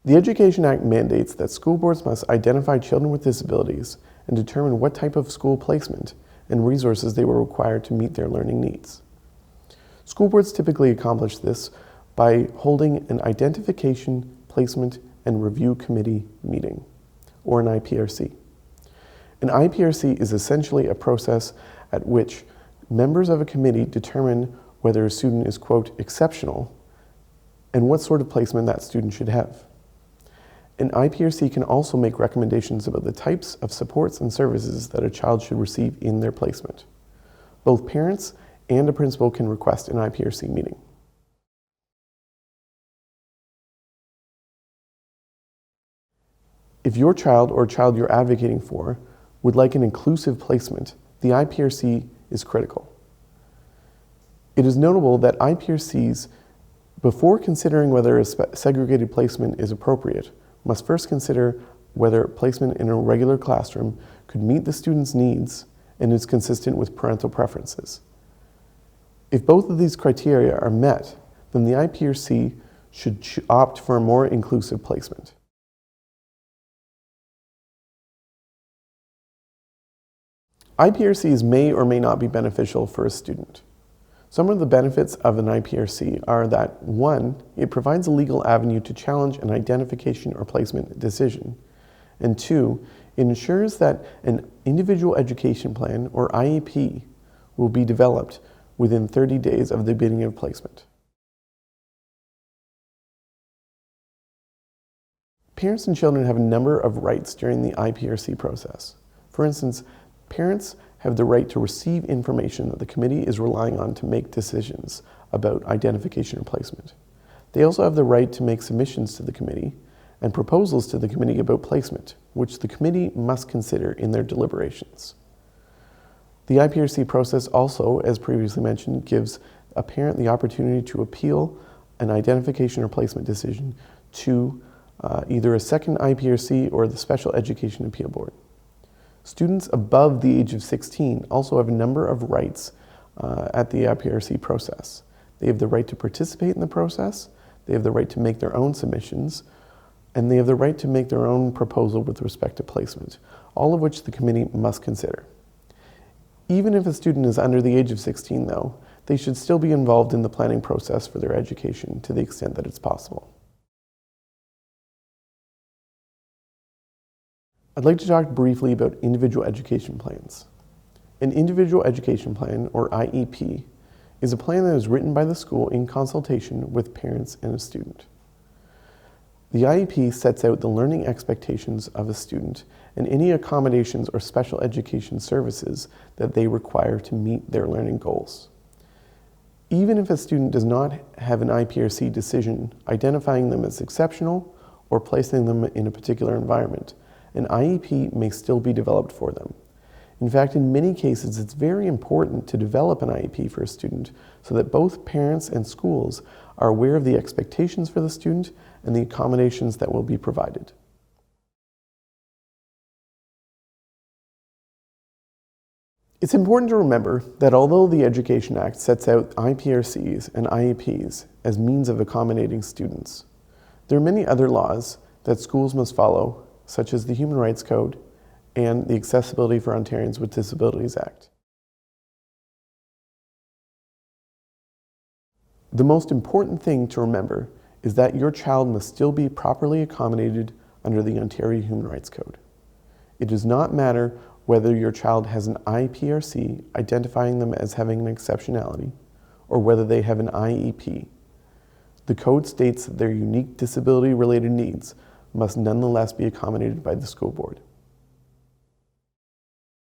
The Education Act mandates that school boards must identify children with disabilities and determine what type of school placement and resources they will require to meet their learning needs. School boards typically accomplish this by holding an Identification, Placement, and Review Committee meeting, or an IPRC. An IPRC is essentially a process at which members of a committee determine whether a student is, quote, exceptional and what sort of placement that student should have. An IPRC can also make recommendations about the types of supports and services that a child should receive in their placement. Both parents and a principal can request an IPRC meeting. If your child or child you're advocating for would like an inclusive placement, the IPRC is critical. It is notable that IPRCs, before considering whether a segregated placement is appropriate, must first consider whether placement in a regular classroom could meet the student's needs and is consistent with parental preferences. If both of these criteria are met, then the IPRC should opt for a more inclusive placement. IPRCs may or may not be beneficial for a student. Some of the benefits of an IPRC are that, 1, it provides a legal avenue to challenge an identification or placement decision, and 2, it ensures that an individual education plan, or IEP, will be developed within 30 days of the beginning of placement. Parents and children have a number of rights during the IPRC process. For instance, parents have the right to receive information that the committee is relying on to make decisions about identification or placement. They also have the right to make submissions to the committee and proposals to the committee about placement, which the committee must consider in their deliberations. The IPRC process also, as previously mentioned, gives a parent the opportunity to appeal an identification or placement decision to either a second IPRC or the Special Education Appeal Board. Students above the age of 16 also have a number of rights at the IPRC process. They have the right to participate in the process, they have the right to make their own submissions, and they have the right to make their own proposal with respect to placement, all of which the committee must consider. Even if a student is under the age of 16, though, they should still be involved in the planning process for their education to the extent that it's possible. I'd like to talk briefly about individual education plans. An individual education plan, or IEP, is a plan that is written by the school in consultation with parents and a student. The IEP sets out the learning expectations of a student and any accommodations or special education services that they require to meet their learning goals. Even if a student does not have an IPRC decision identifying them as exceptional or placing them in a particular environment, an IEP may still be developed for them. In fact, in many cases, it's very important to develop an IEP for a student so that both parents and schools are aware of the expectations for the student and the accommodations that will be provided. It's important to remember that although the Education Act sets out IPRCs and IEPs as means of accommodating students, there are many other laws that schools must follow, such as the Human Rights Code and the Accessibility for Ontarians with Disabilities Act. The most important thing to remember is that your child must still be properly accommodated under the Ontario Human Rights Code. It does not matter whether your child has an IPRC identifying them as having an exceptionality or whether they have an IEP. The code states that their unique disability-related needs must nonetheless be accommodated by the school board.